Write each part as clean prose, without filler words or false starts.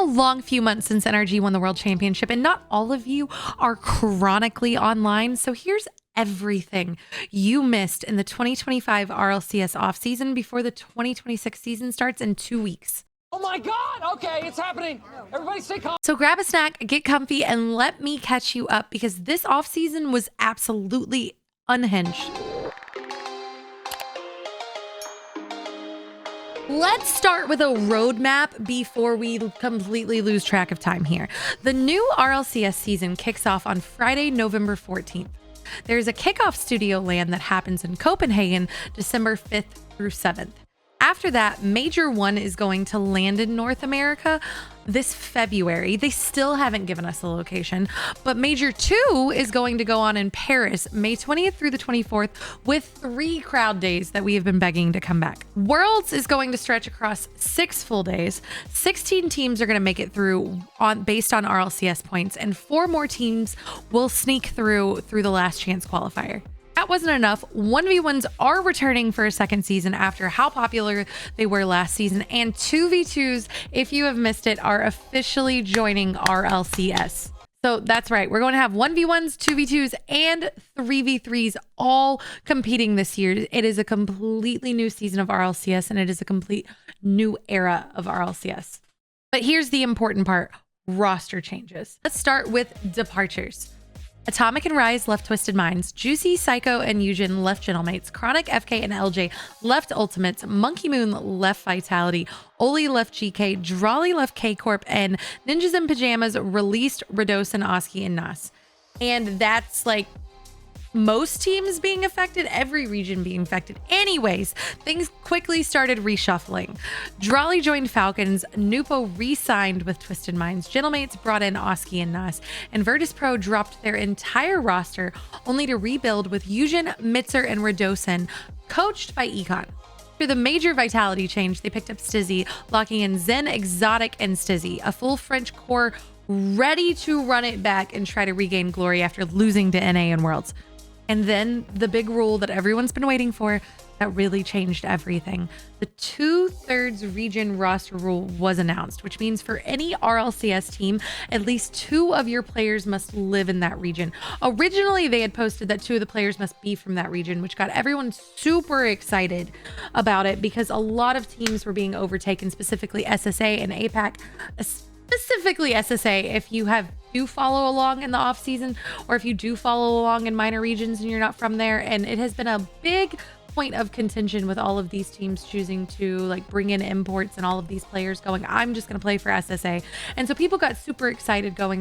a long few months since NRG won the World Championship, and not all of you are chronically online. So here's everything you missed in the 2025 RLCS offseason before the 2026 season starts in 2 weeks. Oh my God! Okay, it's happening. Everybody stay calm. So grab a snack, get comfy, and let me catch you up because this offseason was absolutely unhinged. Let's start with a roadmap before we completely lose track of time here. The new RLCS season kicks off on Friday, November 14th. There's a kickoff studio LAN that happens in Copenhagen, December 5th through 7th. After that, Major 1 is going to land in North America this February. They still haven't given us a location, but Major 2 is going to go on in Paris, May 20th through the 24th, with 3 crowd days that we have been begging to come back. Worlds is going to stretch across 6 full days. 16 teams are going to make it through based on RLCS points, and 4 more teams will sneak through the last chance qualifier. That wasn't enough. 1v1s are returning for a second season after how popular they were last season, and 2v2s, if you have missed it, are officially joining RLCS. So that's right. We're going to have 1v1s, 2v2s, and 3v3s all competing this year. It is a completely new season of RLCS, and it is a complete new era of RLCS. But here's the important part: roster changes. Let's start with departures. Atomic and Rise left Twisted Minds, Juicy, Psycho, and Eugen left Gentlemates, Chronic, FK, and LJ left Ultimates, Monkey Moon left Vitality, Oli left GK, Drawley left K-Corp, and Ninjas in Pajamas released Rados, Oski, and Nas. And that's like most teams being affected, every region being affected. Anyways, things quickly started reshuffling. Drawley joined Falcons, Nupo re-signed with Twisted Minds, Gentlemates brought in Oski and Nas, and Virtus Pro dropped their entire roster only to rebuild with Eugen, Mitzer, and Radosin, coached by Econ. After the major Vitality change, they picked up Stizzy, locking in Zen, Exotic, and Stizzy, a full French core ready to run it back and try to regain glory after losing to NA and Worlds. And then the big rule that everyone's been waiting for that really changed everything. The 2/3 region roster rule was announced, which means for any RLCS team, at least 2 of your players must live in that region. Originally, they had posted that 2 of the players must be from that region, which got everyone super excited about it because a lot of teams were being overtaken, specifically SSA and APAC. Specifically SSA, if you do follow along in the off season, or if you do follow along in minor regions and you're not from there. And it has been a big point of contention with all of these teams choosing to like bring in imports and all of these players going, I'm just going to play for SSA. And so people got super excited going,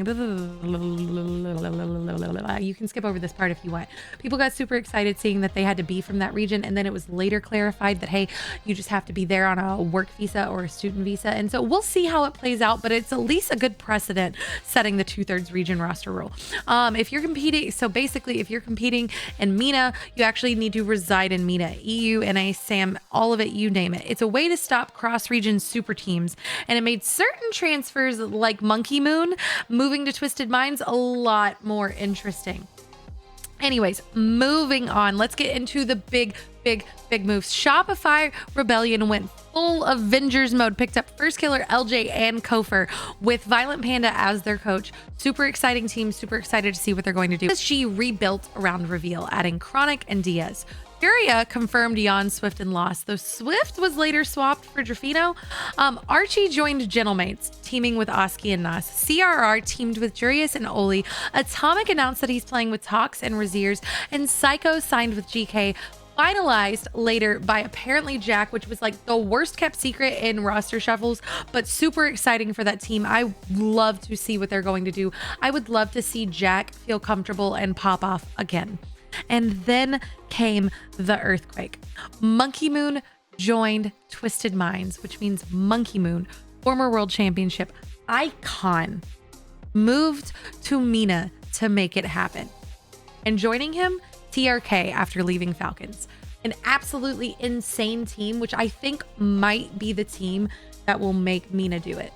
you can skip over this part if you want. People got super excited seeing that they had to be from that region. And then it was later clarified that, hey, you just have to be there on a work visa or a student visa. And so we'll see how it plays out, but it's at least a good precedent setting the 2/3 region roster rule. If you're competing, so basically if you're competing in MENA, you actually need to reside in MENA. EU, NA, SAM, all of it, you name it. It's a way to stop cross-region super teams, and it made certain transfers like Monkey Moon moving to Twisted Minds a lot more interesting. Anyways, moving on, let's get into the big moves. Shopify Rebellion went full Avengers mode, picked up First Killer, LJ, and Kofer with Violent Panda as their coach. Super exciting team, super excited to see what they're going to do. She rebuilt around Reveal, adding Chronic and Diaz. Furia confirmed Jan, Swift, and Lost, though Swift was later swapped for Drafino. Archie joined Gentlemates, teaming with Oski and Nas. CRR teamed with Jurius and Oli. Atomic announced that he's playing with Tox and Raziers, and Psycho signed with GK. Finalized later by apparently Jack, which was like the worst kept secret in roster shuffles, but super exciting for that team. I love to see what they're going to do. I would love to see Jack feel comfortable and pop off again. And then came the earthquake. Monkey Moon joined Twisted Minds, which means Monkey Moon, former world championship icon, moved to MENA to make it happen. And joining him, TRK after leaving Falcons. An absolutely insane team, which I think might be the team that will make MENA do it.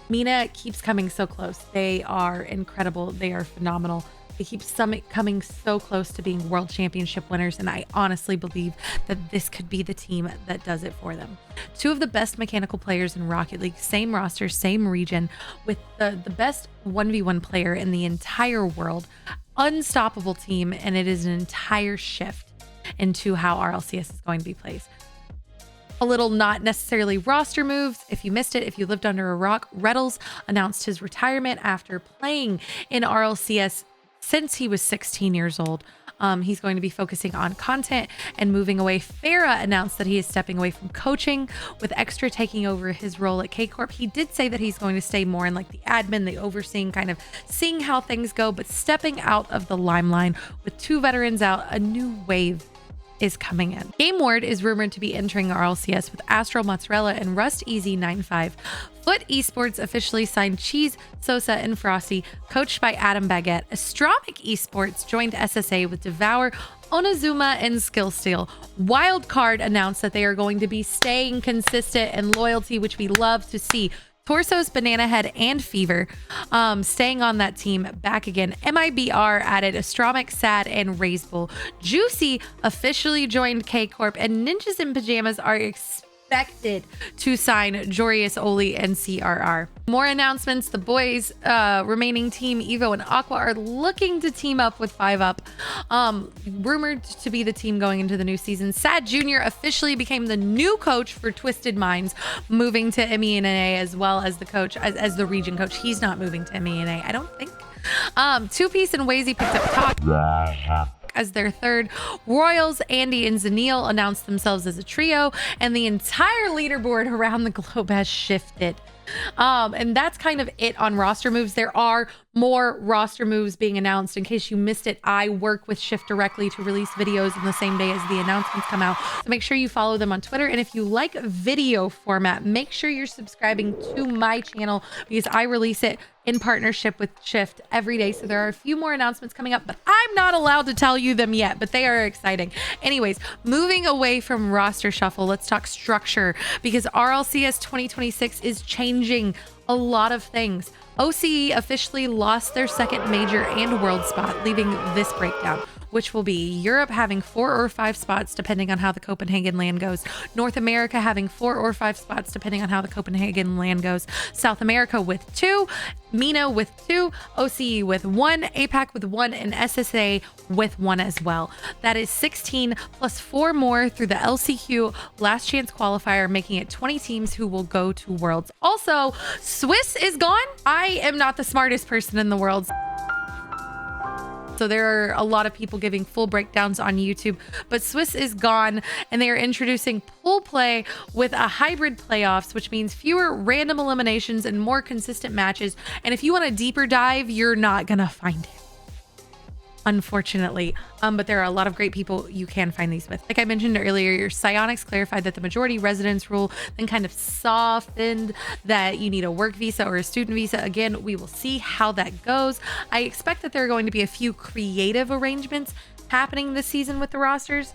MENA keeps coming so close. They are incredible. They are phenomenal. They keep coming so close to being world championship winners, and I honestly believe that this could be the team that does it for them. Two of the best mechanical players in Rocket League, same roster, same region, with the best 1v1 player in the entire world. Unstoppable team, and it is an entire shift into how RLCS is going to be played. A little not necessarily roster moves. If you missed it, if you lived under a rock, Reddles announced his retirement after playing in RLCS since he was 16 years old. He's going to be focusing on content and moving away. Farah announced that he is stepping away from coaching, with Extra taking over his role at K Corp. He did say that he's going to stay more in like the admin, the overseeing, kind of seeing how things go, but stepping out of the limelight. With two veterans out, a new wave is coming in. Game Ward is rumored to be entering RLCS with Astral Mozzarella and Rust Easy 95. Foot Esports officially signed Cheese, Sosa, and Frosty, coached by Adam Baguette. Astromic Esports joined SSA with Devour, Onizuma, and Skillsteel. Wildcard announced that they are going to be staying consistent and loyalty, which we love to see. Torsos, Banana Head, and Fever staying on that team back again. MIBR added Astromic, Sad, and Razebull. Juicy officially joined K Corp, and Ninjas in Pajamas are expected to sign Jorius, Oli, and CRR. More announcements. The boys remaining team Evo and Aqua are looking to team up with 5UP, rumored to be the team going into the new season. Sad Jr. officially became the new coach for Twisted Minds, moving to MENA as well as the coach, as the region coach. He's not moving to MENA, I don't think. Two Piece and Wazy picked up Talk as their third. Royals, Andy, and Zanil announced themselves as a trio, and the entire leaderboard around the globe has shifted. And that's kind of it on roster moves. There are more roster moves being announced. In case you missed it, I work with Shift directly to release videos in the same day as the announcements come out. So make sure you follow them on Twitter. And if you like video format, make sure you're subscribing to my channel, because I release it in partnership with Shift every day. So there are a few more announcements coming up, but I'm not allowed to tell you them yet, but they are exciting. Anyways, moving away from roster shuffle, let's talk structure, because RLCS 2026 is changing a lot of things. OCE officially lost their second major and world spot, leaving this breakdown, which will be Europe having 4 or 5 spots depending on how the Copenhagen land goes, North America having 4 or 5 spots depending on how the Copenhagen land goes, South America with 2, MENA with 2, OCE with 1, APAC with 1, and SSA with 1 as well. That is 16 plus 4 more through the LCQ last chance qualifier, making it 20 teams who will go to Worlds. Also, Swiss is gone. I am not the smartest person in the world, so there are a lot of people giving full breakdowns on YouTube, but Swiss is gone, and they are introducing pool play with a hybrid playoffs, which means fewer random eliminations and more consistent matches. And if you want a deeper dive, you're not gonna find it, unfortunately. But there are a lot of great people you can find these with. Like I mentioned earlier, your Psionics clarified that the majority residence rule, then kind of softened that you need a work visa or a student visa. Again, we will see how that goes. I expect that there are going to be a few creative arrangements happening this season with the rosters.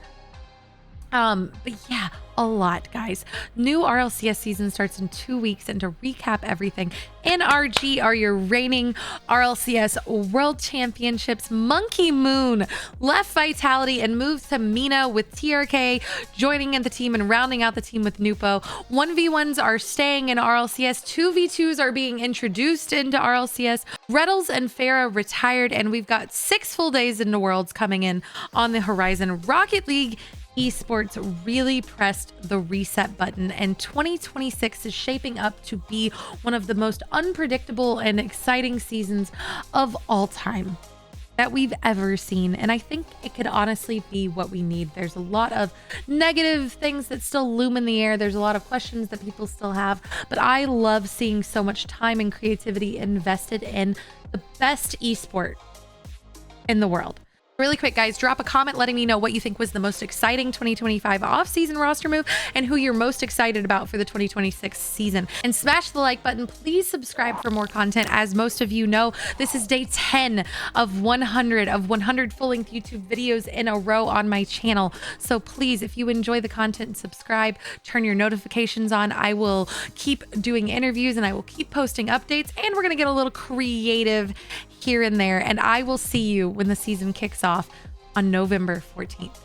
But yeah, a lot, guys. New RLCS season starts in 2 weeks, and to recap everything, NRG are your reigning RLCS World Championships. Monkey Moon left Vitality and moved to MENA, with TRK joining in the team and rounding out the team with Nupo. 1v1s are staying in RLCS. 2v2s are being introduced into RLCS. Reddles and Farah retired, and we've got 6 full days into Worlds coming in on the horizon. Rocket League Esports really pressed the reset button, and 2026 is shaping up to be one of the most unpredictable and exciting seasons of all time that we've ever seen. And I think it could honestly be what we need. There's a lot of negative things that still loom in the air. There's a lot of questions that people still have, but I love seeing so much time and creativity invested in the best esport in the world. Really quick, guys, drop a comment letting me know what you think was the most exciting 2025 off-season roster move and who you're most excited about for the 2026 season. And smash the like button. Please subscribe for more content. As most of you know, this is day 10 of 100 full-length YouTube videos in a row on my channel. So please, if you enjoy the content, subscribe, turn your notifications on. I will keep doing interviews, and I will keep posting updates, and we're going to get a little creative here and there. And I will see you when the season kicks off on November 14th.